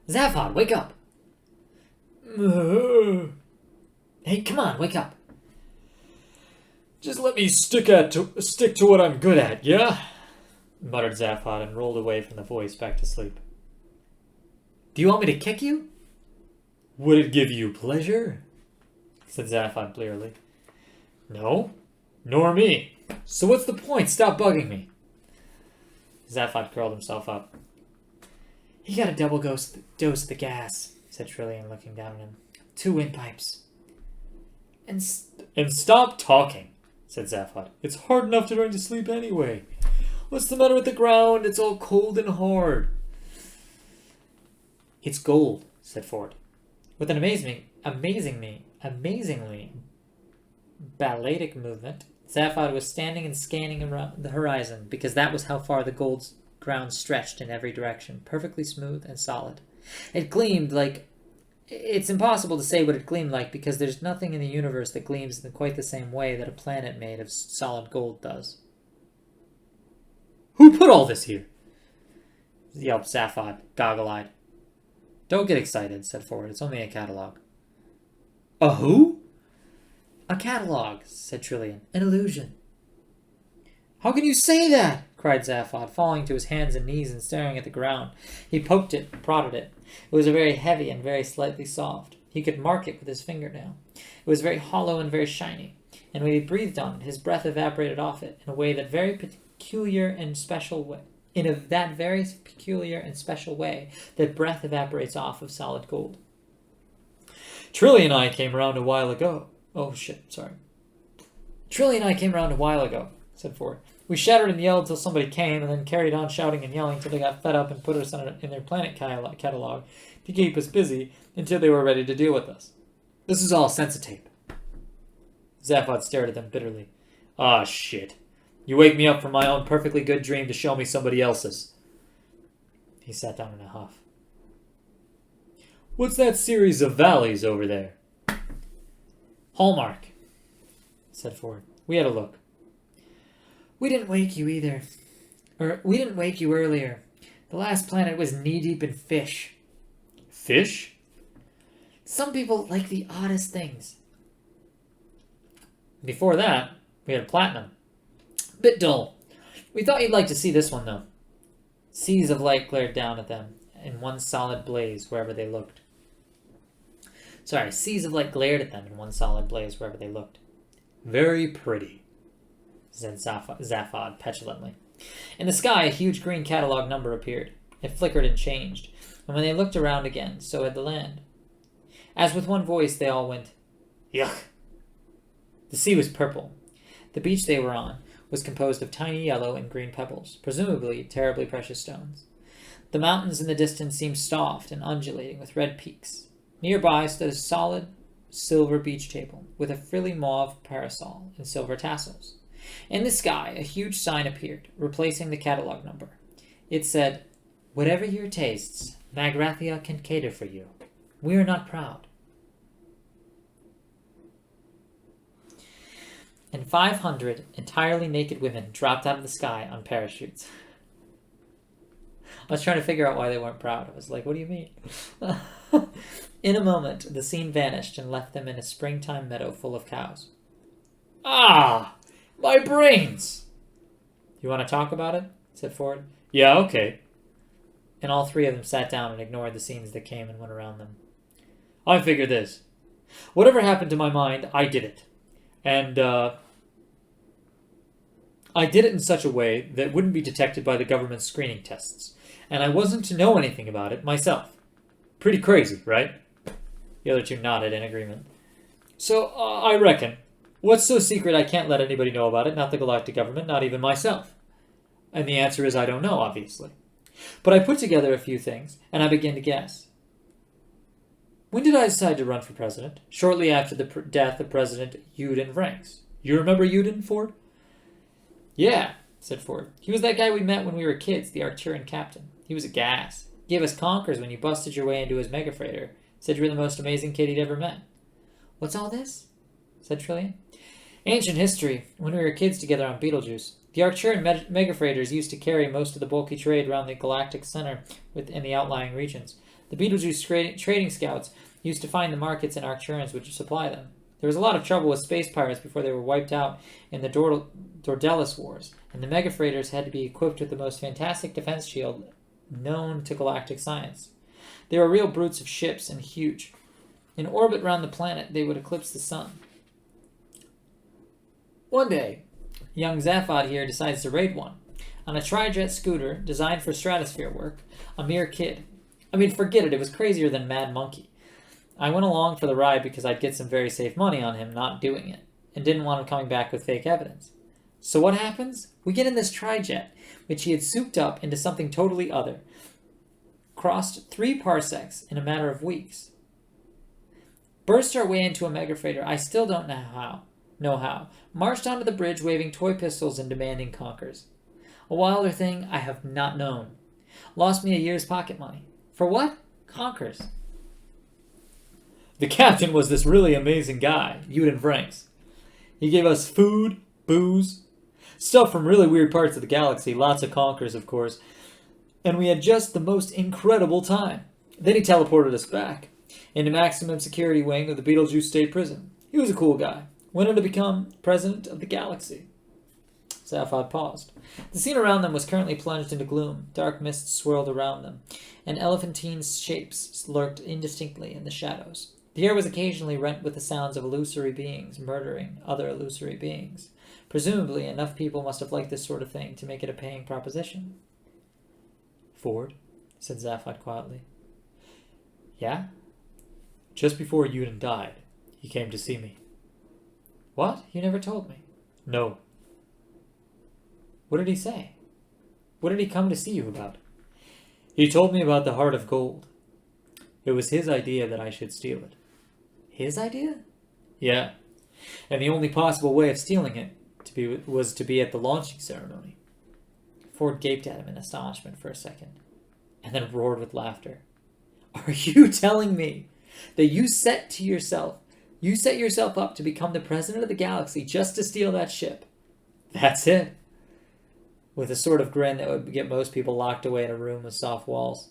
Zaphod, wake up! Hey, come on, wake up. Just let me stick to what I'm good at, yeah? Muttered Zaphod and rolled away from the voice back to sleep. Do you want me to kick you? Would it give you pleasure? Said Zaphod blearily. No, nor me. So what's the point? Stop bugging me. Zaphod curled himself up. He got a double dose of the gas, said Trillian, looking down at him. 2 windpipes. And stop talking, said Zaphod. It's hard enough to try to sleep anyway. What's the matter with the ground? It's all cold and hard. It's gold, said Fjord. With an amazingly balletic movement, Zaphod was standing and scanning around the horizon, because that was how far the gold ground stretched in every direction, perfectly smooth and solid. It gleamed like... It's impossible to say what it gleamed like, because there's nothing in the universe that gleams in quite the same way that a planet made of solid gold does. Who put all this here? Yelped Zaphod, goggle-eyed. Don't get excited, said Fjord. It's only a catalog. A who? A catalog, said Trillian. An illusion. How can you say that? Cried Zaphod, falling to his hands and knees and staring at the ground. He poked it, prodded it. It was very heavy and very slightly soft. He could mark it with his fingernail. It was very hollow and very shiny, and when he breathed on it, his breath evaporated off it in a way that very peculiar and special way. That breath evaporates off of solid gold. Trillian and I came around a while ago. Trillian and I came around a while ago, said Fjord. We shouted and yelled till somebody came, and then carried on shouting and yelling till they got fed up and put us in their planet catalog to keep us busy until they were ready to deal with us. This is all sense-tape. Zaphod stared at them bitterly. Ah, shit. You wake me up from my own perfectly good dream to show me somebody else's. He sat down in a huff. What's that series of valleys over there? Hallmark, said Fjord. We had a look. We didn't wake you either. We didn't wake you earlier. The last planet was knee-deep in fish. Fish? Some people like the oddest things. Before that, we had platinum. Bit dull. We thought you'd like to see this one, though. Seas of light glared down at them in one solid blaze wherever they looked. Seas of light glared at them in one solid blaze wherever they looked. Very pretty, said Zaphod petulantly. In the sky, a huge green catalog number appeared. It flickered and changed, and when they looked around again, so had the land. As with one voice, they all went, Yuck! The sea was purple. The beach they were on was composed of tiny yellow and green pebbles, presumably terribly precious stones. The mountains in the distance seemed soft and undulating with red peaks. Nearby stood a solid silver beach table with a frilly mauve parasol and silver tassels. In the sky, a huge sign appeared, replacing the catalog number. It said, Whatever your tastes, Magrathia can cater for you. We are not proud. And 500 entirely naked women dropped out of the sky on parachutes. I was trying to figure out why they weren't proud. I was like, what do you mean? In a moment, the scene vanished and left them in a springtime meadow full of cows. Ah! My brains! You want to talk about it? Said Fjord. Yeah, okay. And all 3 of them sat down and ignored the scenes that came and went around them. I figure this. Whatever happened to my mind, I did it. And, I did it in such a way that wouldn't be detected by the government's screening tests. And I wasn't to know anything about it myself. Pretty crazy, right? The other 2 nodded in agreement. So, I reckon. What's so secret I can't let anybody know about it? Not the galactic government, not even myself. And the answer is I don't know, obviously. But I put together a few things, and I begin to guess. When did I decide to run for president? Shortly after the death of President Yuden Franks. You remember Yuden, Fjord? Yeah, said Fjord. He was that guy we met when we were kids, the Arcturian captain. He was a gas. He gave us conkers when you busted your way into his mega freighter. Said you were the most amazing kid he'd ever met. What's all this? Said Trillian. Ancient history, when we were kids together on Beetlejuice. The Arcturian megafreighters used to carry most of the bulky trade around the galactic center within the outlying regions. The Betelgeuse trading scouts used to find the markets and Arcturians would supply them. There was a lot of trouble with space pirates before they were wiped out in the Dordelis Wars, and the megafreighters had to be equipped with the most fantastic defense shield known to galactic science. They were real brutes of ships and huge. In orbit around the planet, they would eclipse the sun. One day, young Zaphod here decides to raid one. On a tri-jet scooter designed for stratosphere work, a mere kid. I mean, forget it was crazier than Mad Monkey. I went along for the ride because I'd get some very safe money on him not doing it, and didn't want him coming back with fake evidence. So what happens? We get in this tri-jet, which he had souped up into something totally other. Crossed 3 parsecs in a matter of weeks. Burst our way into a megafreighter I still don't know how. Marched onto the bridge waving toy pistols and demanding conkers. A wilder thing I have not known. Lost me a year's pocket money. For what? Conkers. The captain was this really amazing guy, Euden Franks. He gave us food, booze, stuff from really weird parts of the galaxy, lots of conkers, of course, and we had just the most incredible time. Then he teleported us back into maximum security wing of the Betelgeuse State Prison. He was a cool guy. Went on to become president of the galaxy. Zaphod paused. The scene around them was currently plunged into gloom. Dark mists swirled around them, and elephantine shapes lurked indistinctly in the shadows. The air was occasionally rent with the sounds of illusory beings murdering other illusory beings. Presumably, enough people must have liked this sort of thing to make it a paying proposition. Fjord, said Zaphod quietly. Yeah? Just before Euden died, he came to see me. What? You never told me. No. What did he say? What did he come to see you about? He told me about the Heart of Gold. It was his idea that I should steal it. His idea? Yeah. And the only possible way of stealing it was to be at the launching ceremony. Ford gaped at him in astonishment for a second, and then roared with laughter. Are you telling me that you set yourself up to become the president of the galaxy just to steal that ship? That's it. With a sort of grin that would get most people locked away in a room with soft walls.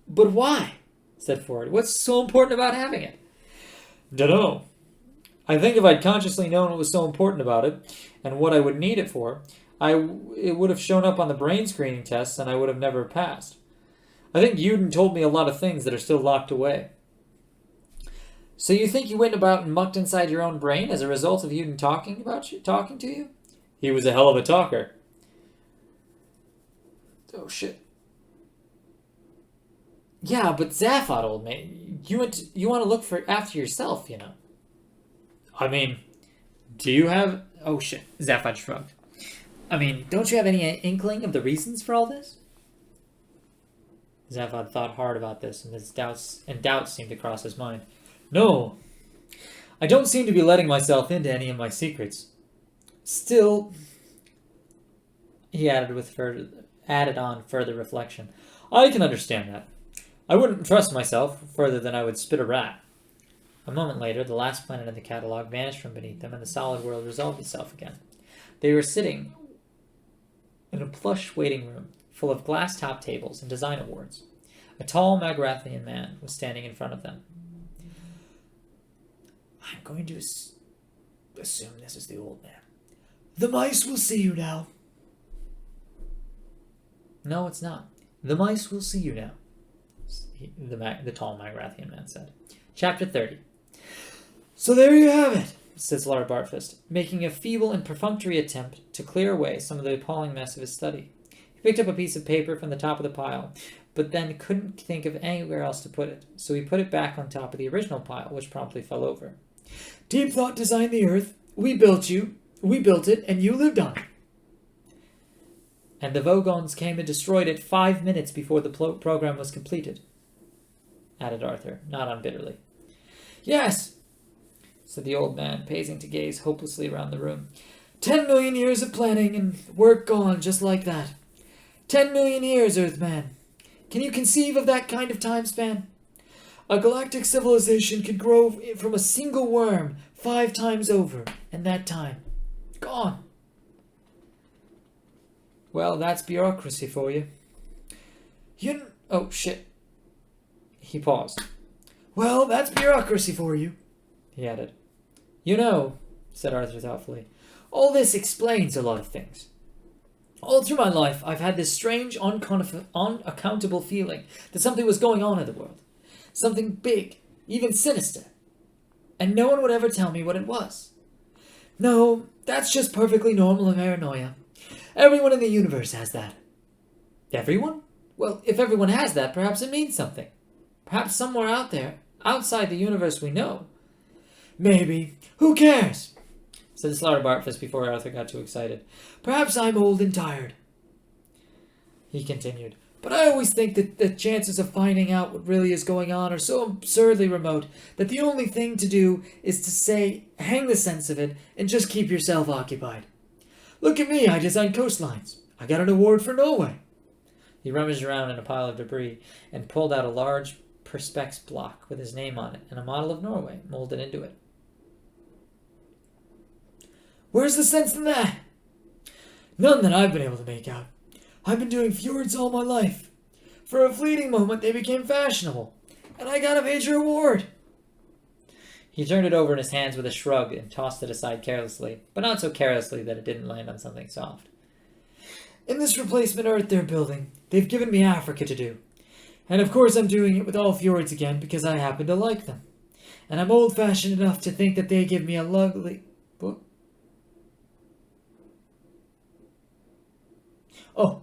But why? Said Ford. What's so important about having it? Dunno. I think if I'd consciously known what was so important about it, and what I would need it for, it would have shown up on the brain screening tests and I would have never passed. I think Euden told me a lot of things that are still locked away. So you think you went about and mucked inside your own brain as a result of Euden talking to you? He was a hell of a talker. Oh, shit. Yeah, but Zaphod, old man, you want to look after yourself, you know. I mean, do you have... Oh, shit. Zaphod shrugged. I mean, don't you have any inkling of the reasons for all this? Zaphod thought hard about this, and doubts seemed to cross his mind. No. I don't seem to be letting myself into any of my secrets. Still, he added on further reflection. I can understand that. I wouldn't trust myself further than I would spit a rat. A moment later, the last planet in the catalog vanished from beneath them, and the solid world resolved itself again. They were sitting in a plush waiting room, full of glass-top tables and design awards. A tall Magrathian man was standing in front of them. I'm going to assume this is the old man. The mice will see you now. No, it's not. The mice will see you now, the tall Magrathian man said. Chapter 30. So there you have it, says Lord Bartfist, making a feeble and perfunctory attempt to clear away some of the appalling mess of his study. He picked up a piece of paper from the top of the pile, but then couldn't think of anywhere else to put it, so he put it back on top of the original pile, which promptly fell over. Deep Thought designed the Earth. We built it, and you lived on it. And the Vogons came and destroyed it 5 minutes before the program was completed, added Arthur, not unbitterly. Yes, said the old man, pacing to gaze hopelessly around the room. 10 million years of planning and work gone just like that. 10 million years, Earthman. Can you conceive of that kind of time span? A galactic civilization could grow from a single worm 5 times over, and that time, gone. Well, that's bureaucracy for you. Oh, shit. He paused. Well, that's bureaucracy for you, he added. You know, said Arthur thoughtfully, all this explains a lot of things. All through my life, I've had this strange, unaccountable feeling that something was going on in the world. Something big, even sinister. And no one would ever tell me what it was. No, that's just perfectly normal paranoia. Everyone in the universe has that. Everyone? Well, if everyone has that, perhaps it means something. Perhaps somewhere out there, outside the universe we know. Maybe. Who cares? Said Slartibartfast before Arthur got too excited. Perhaps I'm old and tired. He continued. But I always think that the chances of finding out what really is going on are so absurdly remote that the only thing to do is to say, hang the sense of it, and just keep yourself occupied. Look at me, I designed coastlines. I got an award for Norway. He rummaged around in a pile of debris and pulled out a large perspex block with his name on it and a model of Norway molded into it. Where's the sense in that? None that I've been able to make out. I've been doing fjords all my life. For a fleeting moment, they became fashionable, and I got a major award. He turned it over in his hands with a shrug and tossed it aside carelessly, but not so carelessly that it didn't land on something soft. In this replacement Earth they're building, they've given me Africa to do. And of course I'm doing it with all fjords again because I happen to like them. And I'm old-fashioned enough to think that they give me a lovely... Oh,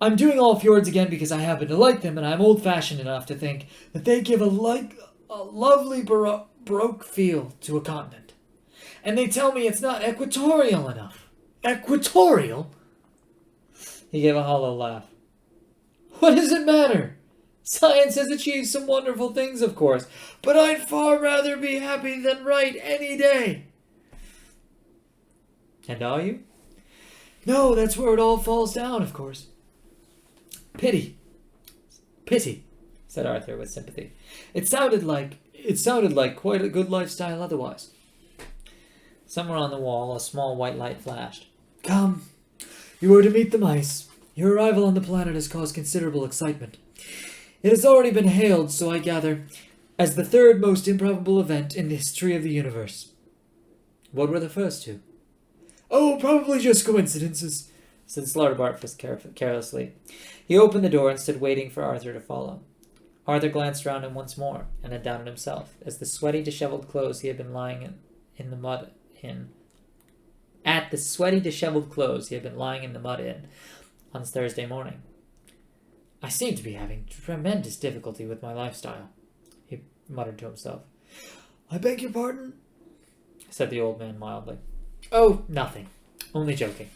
I'm doing all fjords again because I happen to like them, and I'm old-fashioned enough to think that they give a lovely baroque feel to a continent. And they tell me it's not equatorial enough. Equatorial? He gave a hollow laugh. What does it matter? Science has achieved some wonderful things, of course, but I'd far rather be happy than right any day. And are you? No, that's where it all falls down, of course. Pity, said Arthur with sympathy. It sounded like quite a good lifestyle otherwise. Somewhere on the wall, a small white light flashed. Come, you are to meet the mice. Your arrival on the planet has caused considerable excitement. It has already been hailed, so I gather, as the third most improbable event in the history of the universe. What were the first two? Oh, probably just coincidences, said Slartibartfast carelessly. He opened the door and stood waiting for Arthur to follow. Arthur glanced round him once more, and then down at himself, as the sweaty, disheveled clothes he had been lying in the mud in. At the sweaty, disheveled clothes he had been lying in the mud in on Thursday morning. I seem to be having tremendous difficulty with my lifestyle, he muttered to himself. I beg your pardon? Said the old man mildly. Oh, nothing. Only joking.